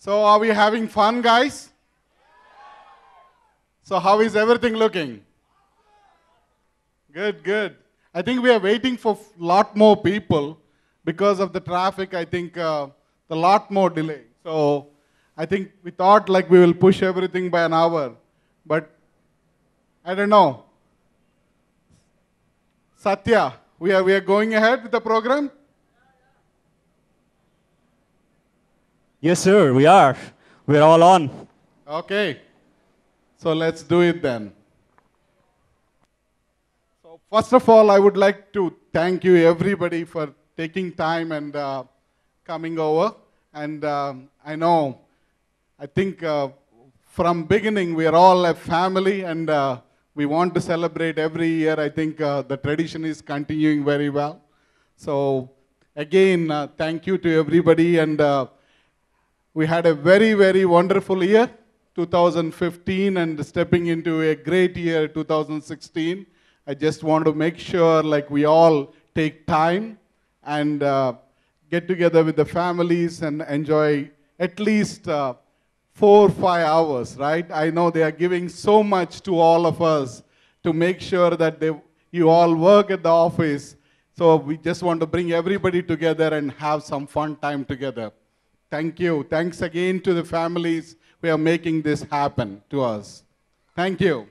So are we having fun, guys? So how is everything looking? Good, good. I think we are waiting for a lot more people because of the traffic. I think a lot more delay. So I think we thought like we will push everything by an hour, but I don't know. Satya, we are going ahead with the program? Yes, sir, we are. We're all on. Okay. So let's do it then. So first of all, I would like to thank you everybody for taking time and coming over. And I think from beginning we are all a family, and we want to celebrate every year. I think the tradition is continuing very well. So again, thank you to everybody, and we had a very, very wonderful year, 2015, and stepping into a great year, 2016. I just want to make sure like we all take time and get together with the families and enjoy at least 4 or 5 hours, right? I know they are giving so much to all of us to make sure that you all work at the office. So we just want to bring everybody together and have some fun time together. Thank you. Thanks again to the families who are making this happen to us. Thank you.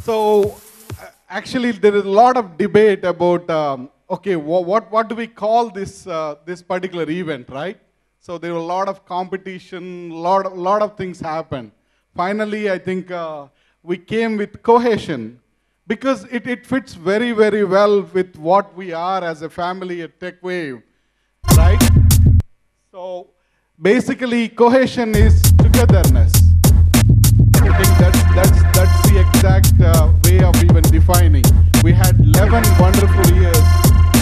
So actually there is a lot of debate about okay, what do we call this this particular event, right? So there were a lot of competition, lot of things happened. Finally, I think we came with cohesion, because it fits very, very well with what we are as a family at Techwave, right? So basically, cohesion is togetherness. I think that's the exact way of even defining. We had 11 wonderful years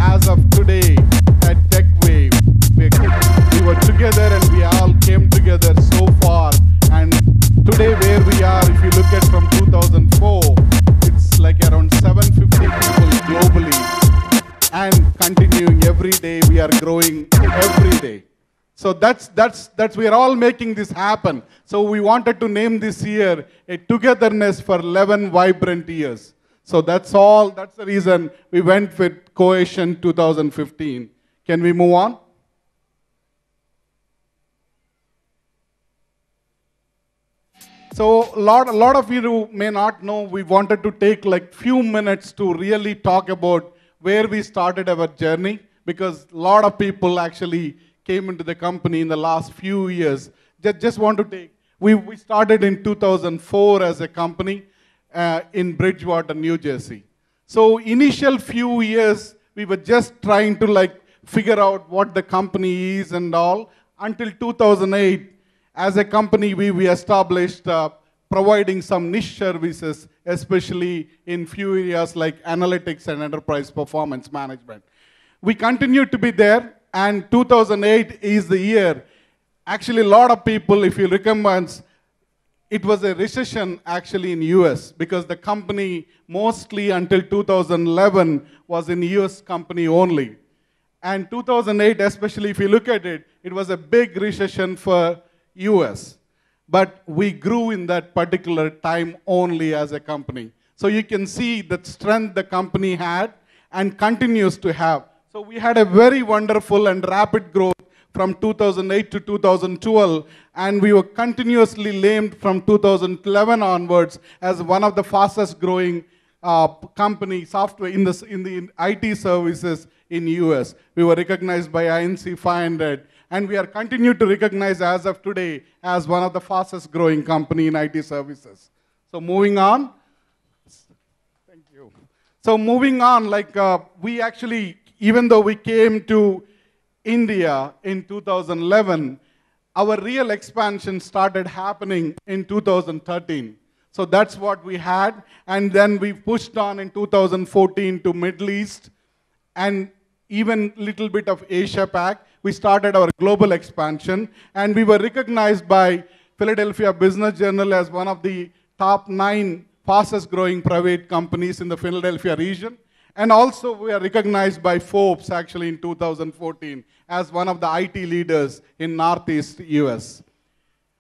as of today at Techwave. We were together and we all came together so far. And today where we are, if you look at from 2004, it's like around 750 people globally. And continuing every day, we are growing every day. So we are all making this happen. So we wanted to name this year a togetherness for 11 vibrant years. So that's the reason we went with Cohesion 2015. Can we move on? So a lot of you may not know, we wanted to take like few minutes to really talk about where we started our journey, because a lot of people actually came into the company in the last few years. Just want to take, we started in 2004 as a company in Bridgewater, New Jersey. So initial few years, we were just trying to like figure out what the company is and all. Until 2008, as a company, we established providing some niche services, especially in few areas like analytics and enterprise performance management. We continue to be there, and 2008 is the year. Actually, a lot of people, if you remember, it was a recession actually in US, because the company mostly until 2011 was in US company only. And 2008, especially if you look at it, it was a big recession for US. But we grew in that particular time only as a company. So you can see the strength the company had and continues to have. So we had a very wonderful and rapid growth from 2008 to 2012, and we were continuously named from 2011 onwards as one of the fastest growing company software in the IT services in US. We were recognized by INC 500, and we are continued to recognize as of today as one of the fastest growing company in IT services. So moving on. Thank you. So moving on, like we actually, even though we came to India in 2011, our real expansion started happening in 2013. So that's what we had. And then we pushed on in 2014 to Middle East and even little bit of Asia Pac. We started our global expansion, and we were recognized by Philadelphia Business Journal as one of the top 9 fastest growing private companies in the Philadelphia region. And also we are recognized by Forbes actually in 2014 as one of the IT leaders in Northeast US.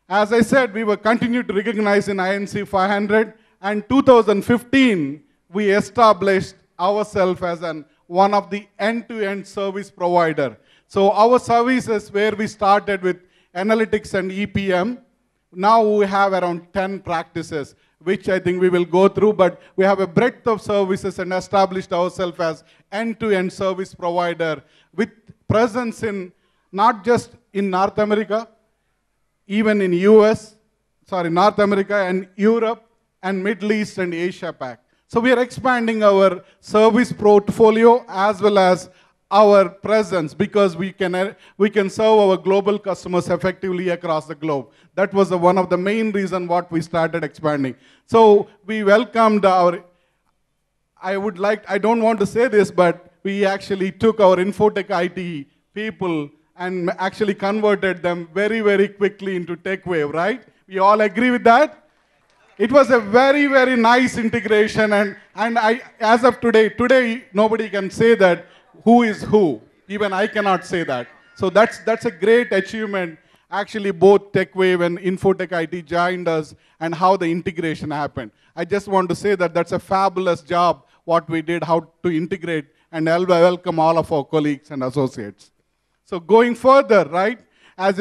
As I said, we were continued to recognize in INC 500, and 2015, we established ourselves as one of the end-to-end service provider. So our services, where we started with analytics and EPM, now we have around 10 practices, which I think we will go through, but we have a breadth of services and established ourselves as end-to-end service provider with presence in not just in North America, even in North America and Europe and Middle East and Asia Pac. So we are expanding our service portfolio as well as our presence because we can serve our global customers effectively across the globe. That was one of the main reasons what we started expanding. So we welcomed I don't want to say this, but we actually took our Infotech IT people and actually converted them very, very quickly into Techwave, right? We all agree with that? It was a very, very nice integration, and as of today nobody can say that who is who. Even I cannot say that. So that's a great achievement. Actually, both Techwave and Infotech IT joined us, and how the integration happened. I just want to say that that's a fabulous job what we did, how to integrate, and I'll welcome all of our colleagues and associates. So going further, right, as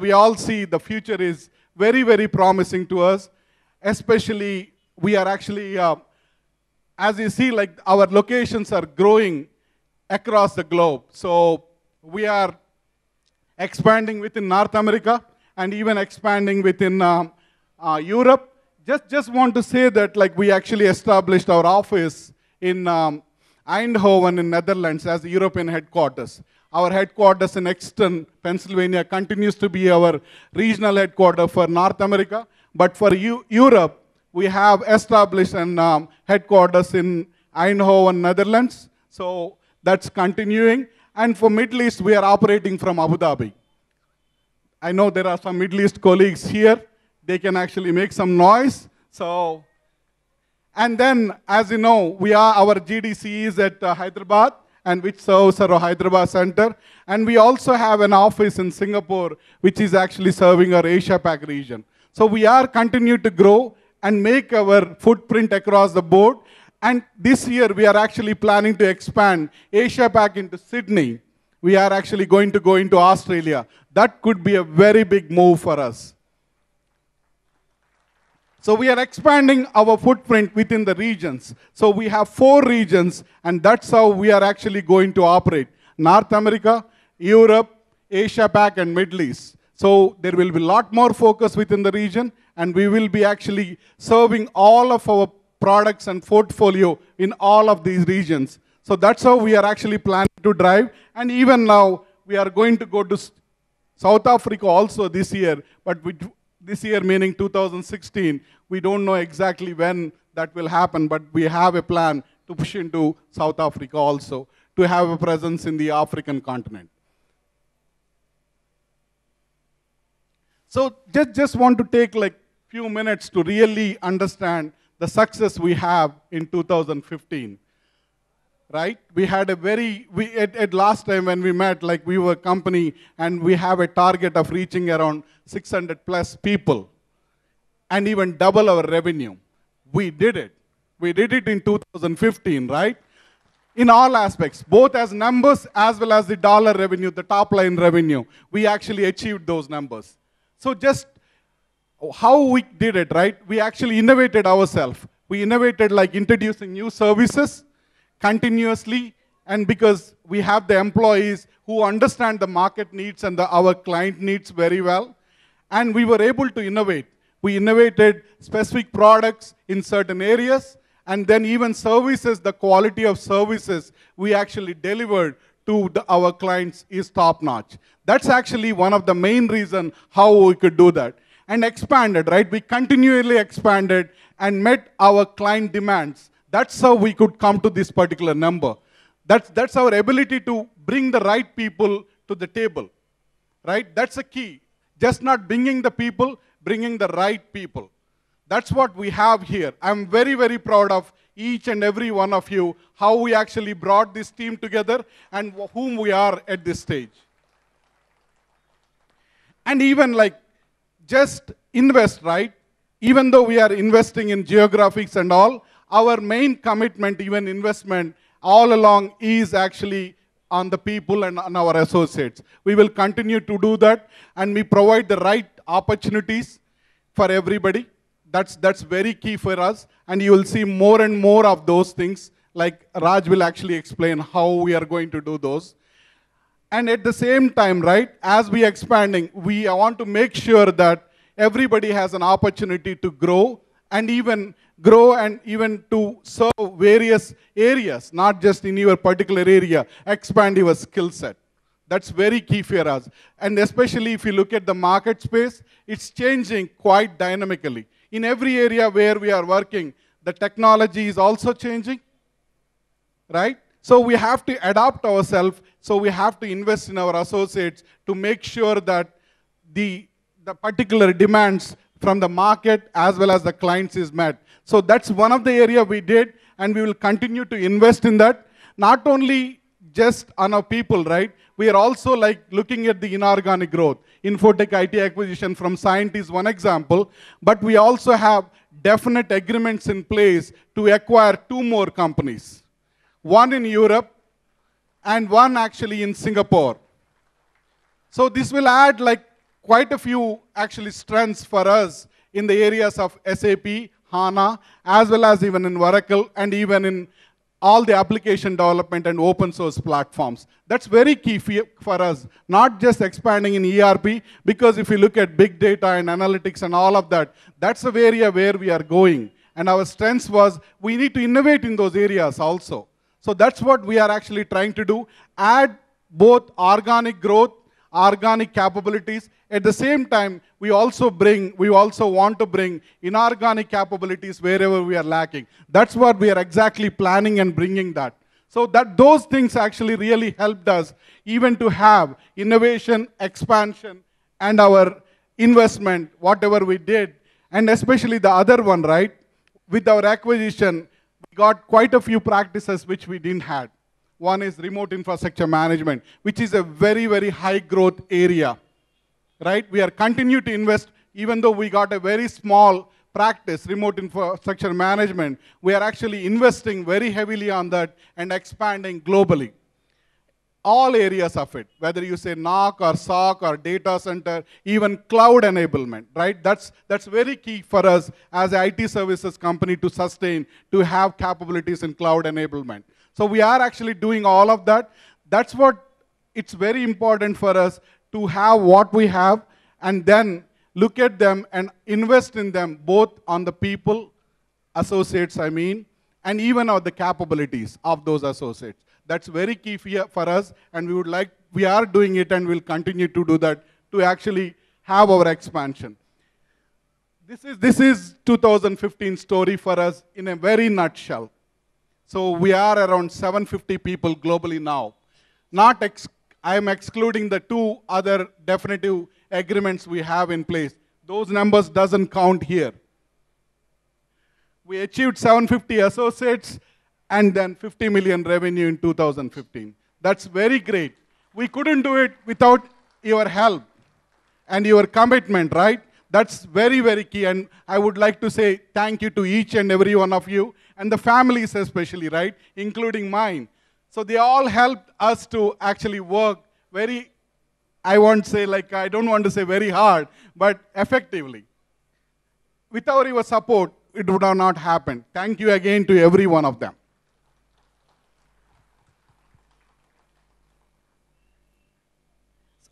we all see, the future is very, very promising to us. Especially, we are actually, as you see, like our locations are growing across the globe. So we are expanding within North America and even expanding within Europe. Just want to say that like we actually established our office in Eindhoven in Netherlands as the European headquarters. Our headquarters in Exton, Pennsylvania continues to be our regional headquarters for North America. But for Europe, we have established an headquarters in Eindhoven, Netherlands. So that's continuing. And for Middle East, we are operating from Abu Dhabi. I know there are some Middle East colleagues here. They can actually make some noise. So, and then, as you know, our GDC is at Hyderabad, and which serves our Hyderabad center. And we also have an office in Singapore, which is actually serving our Asia Pac region. So we are continuing to grow and make our footprint across the board. And this year, we are actually planning to expand Asia Pac into Sydney. We are actually going to go into Australia. That could be a very big move for us. So we are expanding our footprint within the regions. So we have 4 regions, and that's how we are actually going to operate. North America, Europe, Asia Pac, and Middle East. So there will be a lot more focus within the region, and we will be actually serving all of our products and portfolio in all of these regions. So that's how we are actually planning to drive. And even now, we are going to go to South Africa also this year, but this year meaning 2016, we don't know exactly when that will happen, but we have a plan to push into South Africa also, to have a presence in the African continent. So just want to take like few minutes to really understand the success we have in 2015. Right? We had at last time when we met, like we were a company and we have a target of reaching around 600 plus people and even double our revenue. We did it. We did it in 2015, right? In all aspects, both as numbers as well as the dollar revenue, the top line revenue, we actually achieved those numbers. So just how we did it, right? We actually innovated ourselves. We innovated like introducing new services continuously, and because we have the employees who understand the market needs and our client needs very well, and we were able to innovate. We innovated specific products in certain areas, and then even services, the quality of services we actually delivered to our clients is top-notch. That's actually one of the main reasons how we could do that. And expanded, right? We continually expanded and met our client demands. That's how we could come to this particular number. That's our ability to bring the right people to the table, right? That's the key. Just not bringing the people, bringing the right people. That's what we have here. I'm very, very proud of each and every one of you, how we actually brought this team together and whom we are at this stage. And even like, just invest, right? Even though we are investing in geographics and all, our main commitment, even investment, all along is actually on the people and on our associates. We will continue to do that, and we provide the right opportunities for everybody. That's very key for us, and you will see more and more of those things, like Raj will actually explain how we are going to do those. And at the same time, right, as we are expanding, we want to make sure that everybody has an opportunity to grow and even to serve various areas, not just in your particular area, expand your skill set. That's very key for us. And especially if you look at the market space, it's changing quite dynamically. In every area where we are working, the technology is also changing, right? So we have to adapt ourselves, so we have to invest in our associates to make sure that the particular demands from the market as well as the clients is met. So that's one of the area we did, and we will continue to invest in that. Not only just on our people, right? We are also like looking at the inorganic growth. Infotech IT acquisition from Scient is one example, but we also have definite agreements in place to acquire 2 more companies. One in Europe and one actually in Singapore. So this will add like quite a few actually strengths for us in the areas of SAP, HANA, as well as even in Oracle and even in all the application development and open source platforms. That's very key for us, not just expanding in ERP, because if you look at big data and analytics and all of that, that's the area where we are going. And our strength was we need to innovate in those areas also. So that's what we are actually trying to do, add both organic growth, organic capabilities. At the same time, we also want to bring inorganic capabilities wherever we are lacking. That's what we are exactly planning and bringing that. So those things actually really helped us even to have innovation, expansion, and our investment, whatever we did, and especially the other one, right? With our acquisition, we got quite a few practices which we didn't have. One is remote infrastructure management, which is a very, very high growth area, right? We are continuing to invest, even though we got a very small practice, remote infrastructure management, we are actually investing very heavily on that and expanding globally. All areas of it, whether you say NOC or SOC or data center, even cloud enablement, right? That's very key for us as an IT services company to sustain, to have capabilities in cloud enablement. So we are actually doing all of that. That's what it's very important for us to have what we have and then look at them and invest in them, both on the people, associates I mean, and even on the capabilities of those associates. That's very key for us, and we are doing it and we'll continue to do that to actually have our expansion. This is 2015 story for us in a very nutshell. So we are around 750 people globally now. I am excluding the 2 other definitive agreements we have in place. Those numbers doesn't count here. We achieved 750 associates and then 50 million revenue in 2015. That's very great. We couldn't do it without your help and your commitment, right? That's very, very key. And I would like to say thank you to each and every one of you, and the families especially, right? Including mine. So they all helped us to actually work very, I don't want to say very hard, but effectively. Without your support, it would have not happened. Thank you again to every one of them.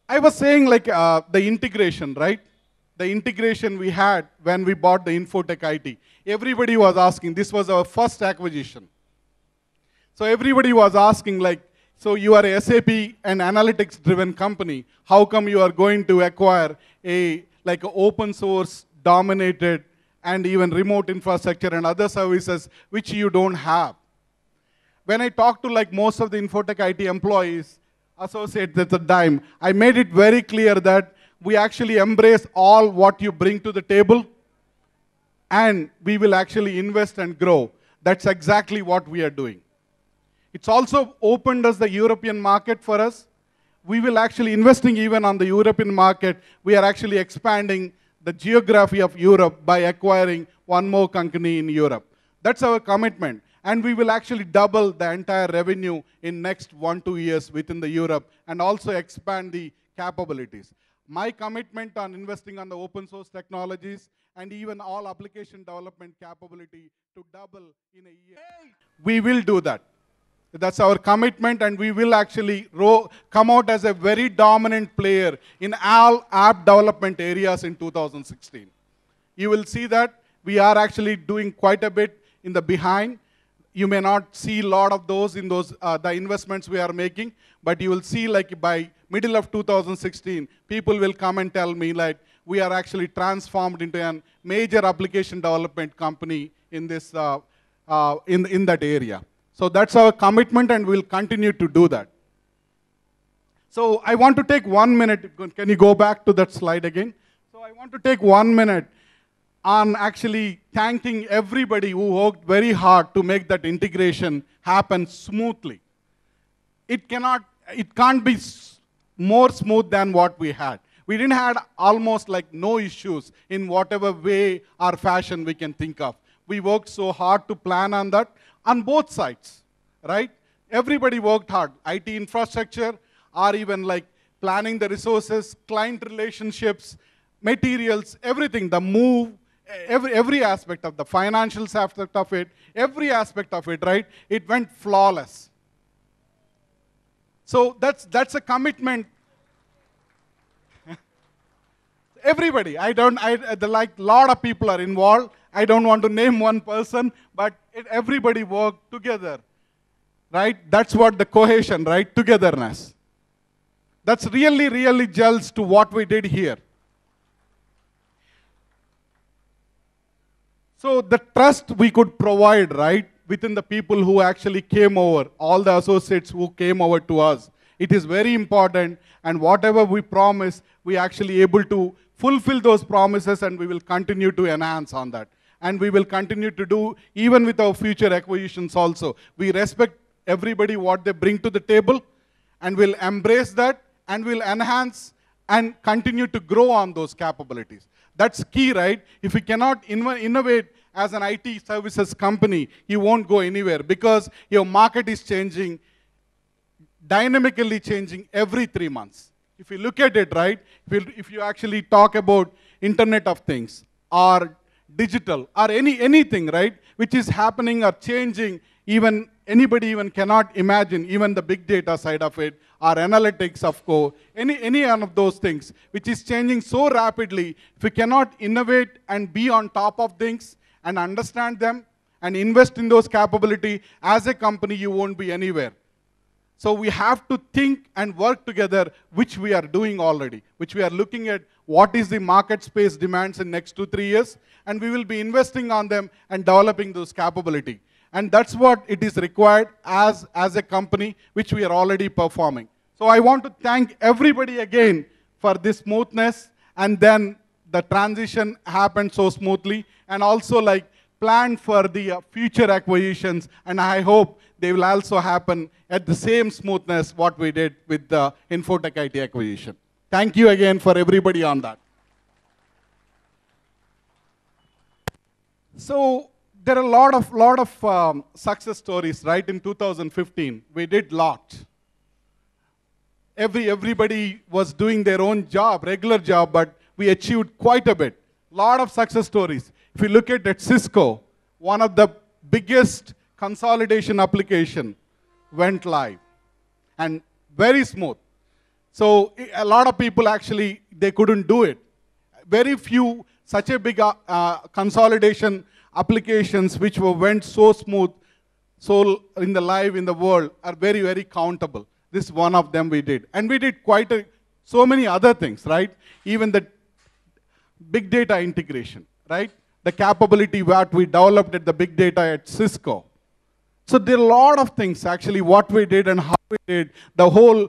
I was saying the integration, right? The integration we had when we bought the Infotech IT. Everybody was asking, this was our first acquisition. So everybody was asking so you are a SAP and analytics driven company. How come you are going to acquire an open source dominated and even remote infrastructure and other services which you don't have? When I talked to most of the Infotech IT employees, associates at the time, I made it very clear that we actually embrace all what you bring to the table. and we will actually invest and grow. That's exactly what we are doing. It's also opened us the European market for us. We will actually investing even on the European market. We are actually expanding the geography of Europe by acquiring one more company in Europe. That's our commitment. And we will actually double the entire revenue in next 1-2 years within the Europe and also expand the capabilities. My commitment on investing on the open source technologies and even all application development capability to double in a year. We will do that. That's our commitment, and we will actually come out as a very dominant player in all app development areas in 2016. You will see that we are actually doing quite a bit in the behind. You may not see a lot of those in those the investments we are making, but you will see like by middle of 2016, people will come and tell me like we are actually transformed into a major application development company in this in that area. So that's our commitment, and we'll continue to do that. So I want to take 1 minute. Can you go back to that slide again? So I want to take 1 minute on actually thanking everybody who worked very hard to make that integration happen smoothly. It can't be more smooth than what we had. We didn't have almost like no issues in whatever way or fashion we can think of. We worked so hard to plan on that on both sides, right? Everybody worked hard. IT infrastructure, or even like planning the resources, client relationships, materials, everything, the move, every aspect of the financial aspect of it, every aspect of it, right? It went flawless. So that's a commitment. Everybody, like a lot of people are involved. I don't want to name one person, but everybody worked together, right? That's what the cohesion, right? Togetherness. That's really, really gels to what we did here. So the trust we could provide, right, within the people who actually came over, all the associates who came over to us, it is very important, and whatever we promise, we actually able to fulfill those promises, and we will continue to enhance on that. And we will continue to do, even with our future acquisitions also. We respect everybody, what they bring to the table, and we'll embrace that, and we'll enhance and continue to grow on those capabilities. That's key, right? If we cannot innovate as an IT services company, you won't go anywhere, because your market is changing, dynamically changing every 3 months. If you look at it, right, if you actually talk about Internet of Things or digital or anything, right, which is happening or changing, even anybody even cannot imagine, even the big data side of it, or analytics of any one of those things, which is changing so rapidly. If we cannot innovate and be on top of things and understand them and invest in those capabilities, as a company, you won't be anywhere. So we have to think and work together, which we are doing already, which we are looking at what is the market space demands in next 2-3 years, and we will be investing on them and developing those capability. And that's what it is required as a company, which we are already performing. So I want to thank everybody again for this smoothness, and then the transition happened so smoothly, and also like planned for the future acquisitions, and I hope they will also happen at the same smoothness what we did with the Infotech IT acquisition. Thank you again for everybody on that. So there are a lot of success stories, right? In 2015, we did lot. Everybody was doing their own job, regular job, but we achieved quite a bit. Lot of success stories. If you look at Cisco, one of the biggest consolidation application went live, and very smooth. So a lot of people actually, they couldn't do it. Very few such a big consolidation applications which went so smooth, so in the live in the world, are very, very countable. This one of them we did. And we did so many other things, right? Even the big data integration, right? The capability that we developed at the big data at Cisco. So there are a lot of things actually what we did and how we did, the whole,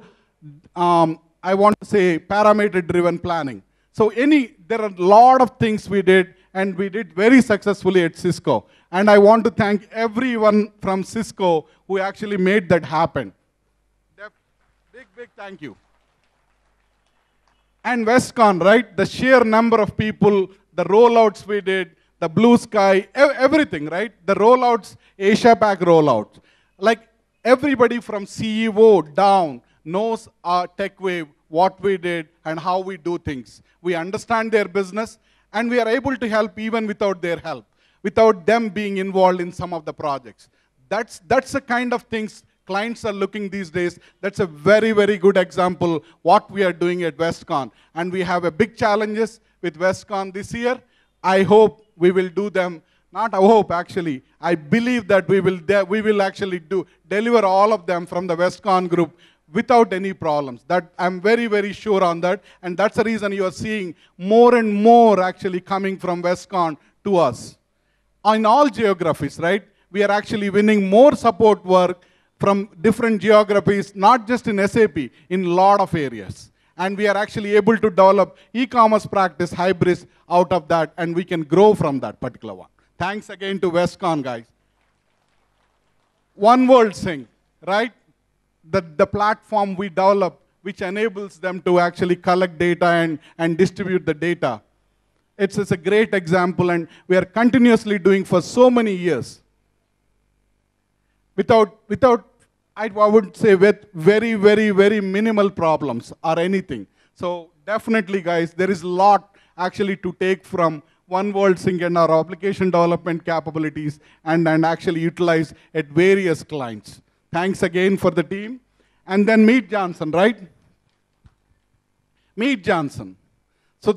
I want to say, parameter-driven planning. So there are a lot of things we did, and we did very successfully at Cisco. And I want to thank everyone from Cisco who actually made that happen. Big thank you. And WestCon, right? The sheer number of people, the rollouts we did, the blue sky, everything, right? The rollouts, Asia Pac rollouts. Like everybody from CEO down knows our Techwave, what we did, and how we do things. We understand their business, and we are able to help even without their help, without them being involved in some of the projects. That's the kind of things clients are looking these days. That's a very, very good example what we are doing at WestCon. And we have a big challenges with WestCon this year. I hope we will do them. Not I hope, actually. I believe that we will actually deliver all of them from the WestCon group without any problems. That I'm very, very sure on that. And that's the reason you are seeing more and more actually coming from WestCon to us. In all geographies, right? We are actually winning more support work from different geographies, not just in SAP, in a lot of areas. And we are actually able to develop e-commerce practice hybrids out of that, and we can grow from that particular one. Thanks again to WestCon, guys. One World Sync, right? The platform we develop, which enables them to actually collect data and distribute the data. It's a great example, and we are continuously doing for so many years. I would say with very, very, very minimal problems or anything. So definitely, guys, there is a lot actually to take from One World Sync and our application development capabilities and actually utilize at various clients. Thanks again for the team. And then Meet Johnson, right? Meet Johnson. So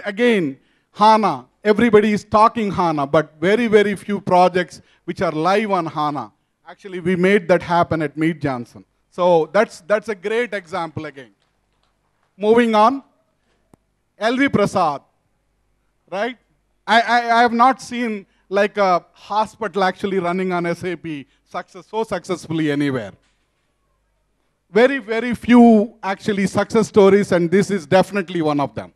again, HANA, everybody is talking HANA, but very, very few projects which are live on HANA. Actually, we made that happen at Meet Johnson. So that's a great example again. Moving on, LV Prasad, right? I have not seen like a hospital actually running on SAP so successfully anywhere. Very, very few actually success stories, and this is definitely one of them.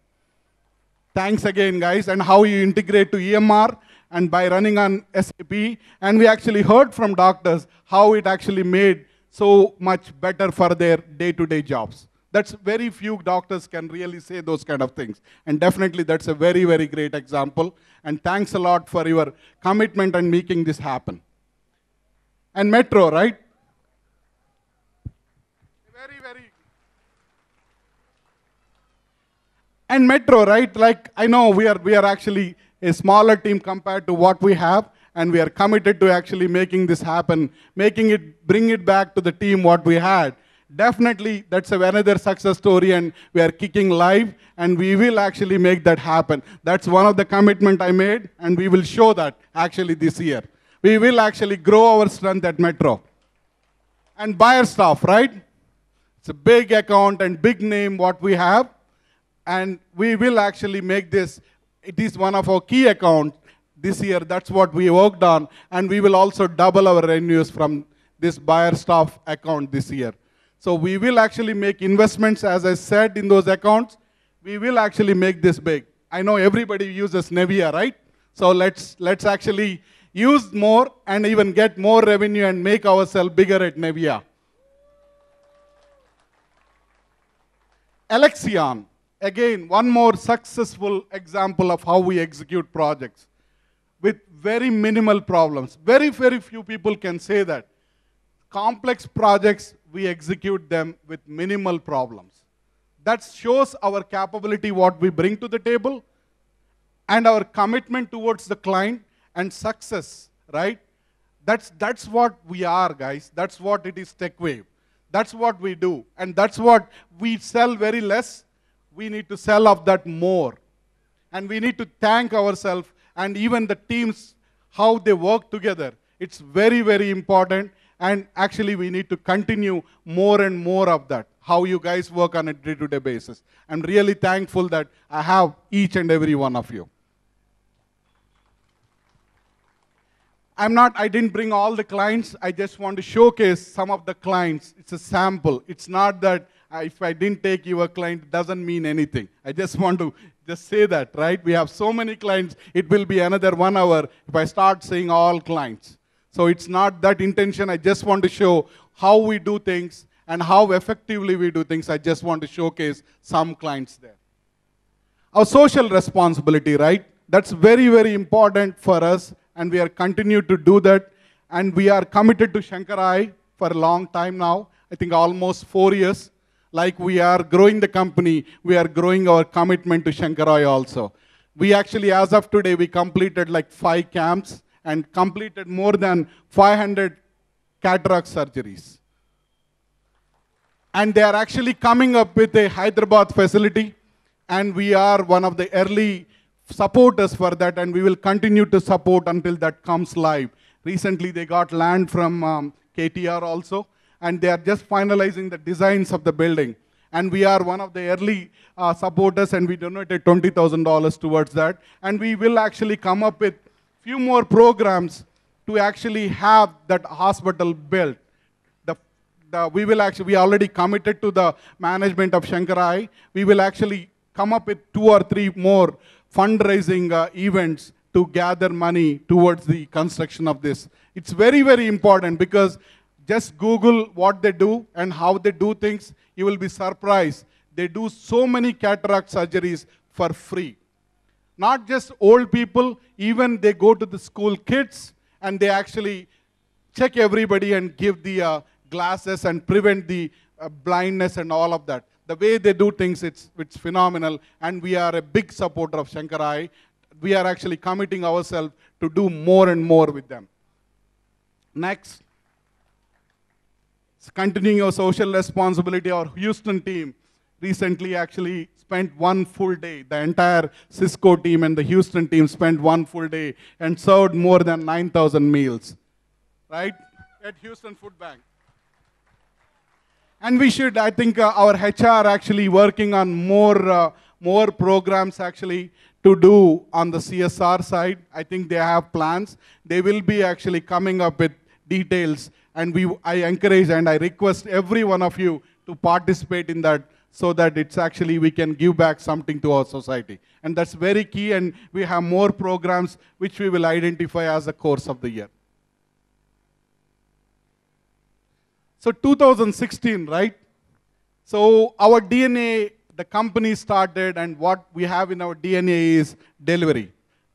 Thanks again, guys, and how you integrate to EMR and by running on SAP. And we actually heard from doctors how it actually made so much better for their day-to-day jobs. That's very few doctors can really say those kind of things. And definitely that's a very, very great example. And thanks a lot for your commitment and making this happen. And Metro, right? And Metro, right? Like, I know we are actually a smaller team compared to what we have, and we are committed to actually making this happen, bring it back to the team what we had. Definitely, that's another success story, and we are kicking live, and we will actually make that happen. That's one of the commitment I made, and we will show that actually this year. We will actually grow our strength at Metro. And buyer staff, right? It's a big account and big name what we have, and we will actually make this. It is one of our key accounts this year. That's what we worked on. And we will also double our revenues from this buyer staff account this year. So we will actually make investments, as I said, in those accounts. We will actually make this big. I know everybody uses Nevia, right? So let's actually use more and even get more revenue and make ourselves bigger at Nevia. Alexion. Again, one more successful example of how we execute projects with very minimal problems. Very, very few people can say that. Complex projects, we execute them with minimal problems. That shows our capability, what we bring to the table, and our commitment towards the client and success, right? That's what we are, guys. That's what it is, Techwave. That's what we do. And that's what we sell very less. We need to sell of that more. And we need to thank ourselves and even the teams, how they work together. It's very, very important. And actually, we need to continue more and more of that, how you guys work on a day-to-day basis. I'm really thankful that I have each and every one of you. I didn't bring all the clients. I just want to showcase some of the clients. It's a sample. It's not that if I didn't take your client, it doesn't mean anything. I just want to just say that, right? We have so many clients, it will be another 1 hour if I start saying all clients. So it's not that intention. I just want to show how we do things and how effectively we do things. I just want to showcase some clients there. Our social responsibility, right? That's very, very important for us, and we are continue to do that. And we are committed to Shankarai for a long time now, I think almost 4 years. Like we are growing the company, we are growing our commitment to Shankarai also. We actually, as of today, we completed like 5 camps and completed more than 500 cataract surgeries. And they are actually coming up with a Hyderabad facility, and we are one of the early supporters for that, and we will continue to support until that comes live. Recently, they got land from KTR also, and they are just finalizing the designs of the building. And we are one of the early supporters, and we donated $20,000 towards that. And we will actually come up with few more programs to actually have that hospital built. We already committed to the management of Shankarai. We will actually come up with 2 or 3 more fundraising events to gather money towards the construction of this. It's very, very important because just Google what they do and how they do things. You will be surprised. They do so many cataract surgeries for free. Not just old people, even they go to the school kids and they actually check everybody and give the glasses and prevent the blindness and all of that. The way they do things, it's phenomenal, and we are a big supporter of Shankarai. We are actually committing ourselves to do more and more with them. Next. Continuing our social responsibility, our Houston team recently actually spent 1 full day. The entire Cisco team and the Houston team spent 1 full day and served more than 9,000 meals, right, at Houston Food Bank. And we should, I think our HR actually working on more programs actually to do on the CSR side. I think they have plans. They will be actually coming up with details, and I encourage and I request every one of you to participate in that so that it's actually we can give back something to our society. And that's very key, and we have more programs which we will identify as the course of the year. So 2016, right? So our DNA, the company started, and what we have in our DNA is delivery.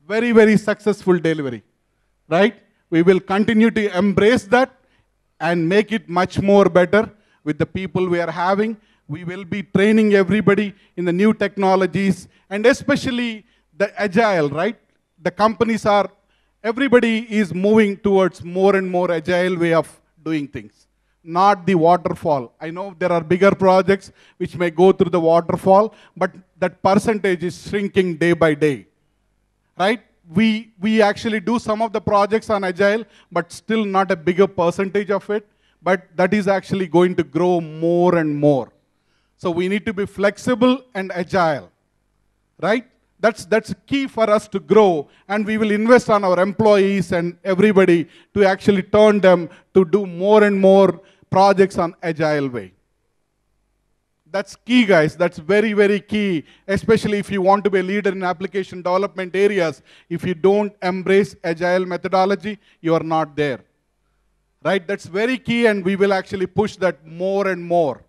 Very, very successful delivery, right? We will continue to embrace that and make it much more better with the people we are having. We will be training everybody in the new technologies, and especially the agile, right? The companies are, everybody is moving towards more and more agile way of doing things. Not the waterfall. I know there are bigger projects which may go through the waterfall, but that percentage is shrinking day by day, right? We actually do some of the projects on agile, but still not a bigger percentage of it, but that is actually going to grow more and more. So we need to be flexible and agile, right? That's key for us to grow, and we will invest on our employees and everybody to actually turn them to do more and more projects on agile way. That's key, guys. That's very, very key, especially if you want to be a leader in application development areas. If you don't embrace agile methodology, you are not there, right? That's very key, and we will actually push that more and more.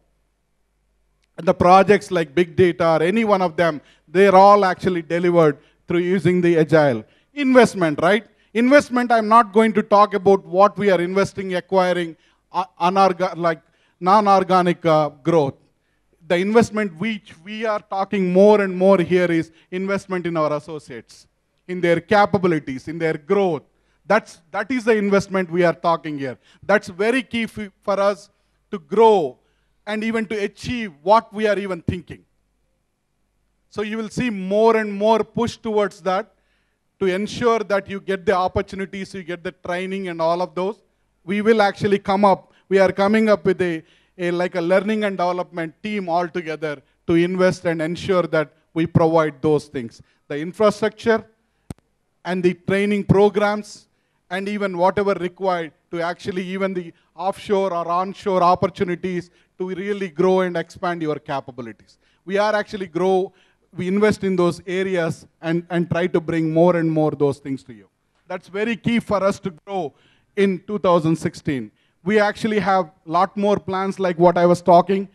And the projects like big data or any one of them, they're all actually delivered through using the agile. Investment, right? Investment, I'm not going to talk about what we are investing, acquiring, like non-organic growth. The investment which we are talking more and more here is investment in our associates, in their capabilities, in their growth. That is the investment we are talking here. That's very key for us to grow and even to achieve what we are even thinking. So you will see more and more push towards that to ensure that you get the opportunities, you get the training and all of those. We will actually we are coming up with like a learning and development team altogether to invest and ensure that we provide those things. The infrastructure and the training programs and even whatever required to actually even the offshore or onshore opportunities to really grow and expand your capabilities. We are actually we invest in those areas and try to bring more and more those things to you. That's very key for us to grow in 2016. We actually have a lot more plans like what I was talking.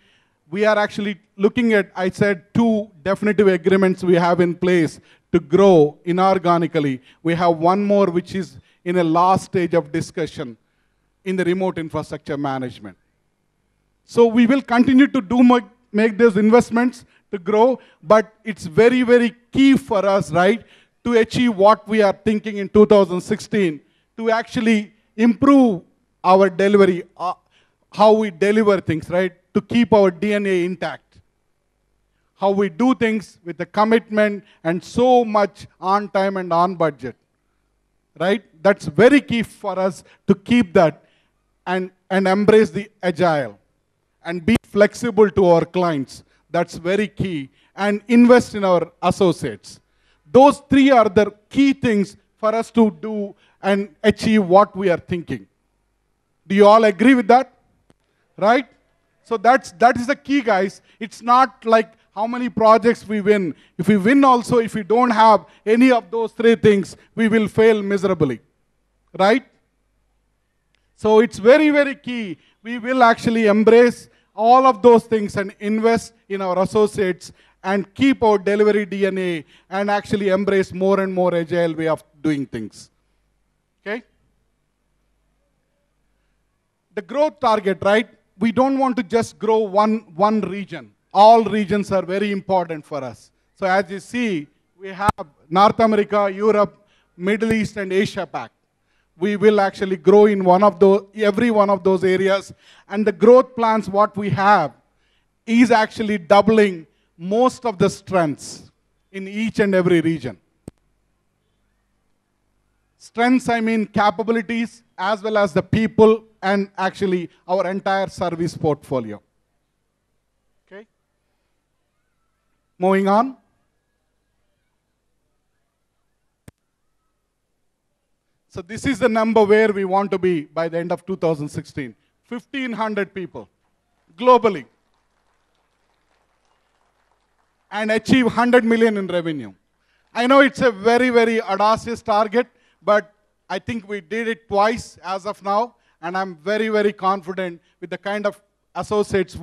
We are actually looking at, I said, 2 definitive agreements we have in place to grow inorganically. We have one more which is in a last stage of discussion in the remote infrastructure management. So we will continue to make those investments to grow, but it's very, very key for us, right, to achieve what we are thinking in 2016, to actually improve our delivery, how we deliver things, right, to keep our DNA intact. How we do things with the commitment and so much on time and on budget, right? That's very key for us to keep that and embrace the agile and be flexible to our clients. That's very key. And invest in our associates. Those 3 are the key things for us to do and achieve what we are thinking. Do you all agree with that? Right? So that is the key, guys. It's not like how many projects we win. If we win also, if we don't have any of those 3 things, we will fail miserably. Right? So it's very, very key. We will actually embrace all of those things and invest in our associates and keep our delivery DNA and actually embrace more and more agile way of doing things. Okay? The growth target, right? We don't want to just grow one region. All regions are very important for us. So as you see, we have North America, Europe, Middle East, and Asia Pac. We will actually grow in every one of those areas. And the growth plans, what we have, is actually doubling most of the strengths in each and every region. Strengths, I mean capabilities, as well as the people, and actually our entire service portfolio. Okay? Moving on. So this is the number where we want to be by the end of 2016. 1,500 people globally. And achieve 100 million in revenue. I know it's a very, very audacious target, but I think we did it twice as of now, and I'm very, very confident with the kind of associates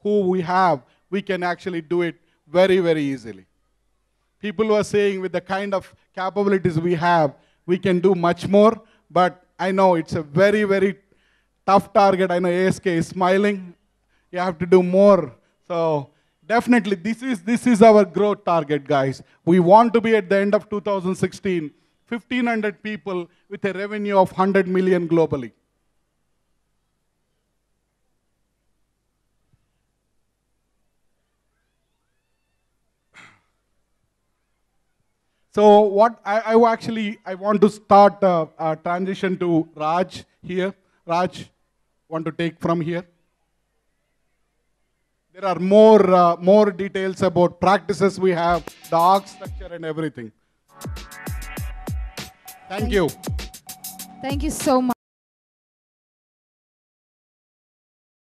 who we have, we can actually do it very, very easily. People who are saying with the kind of capabilities we have, we can do much more, but I know it's a very, very tough target. I know ASK is smiling. You have to do more. So definitely, this is our growth target, guys. We want to be at the end of 2016, 1,500 people with a revenue of 100 million globally. So what I want to start a transition to Raj here. Raj, want to take from here? There are more details about practices we have, the org structure and everything. Thank you. Thank you so much.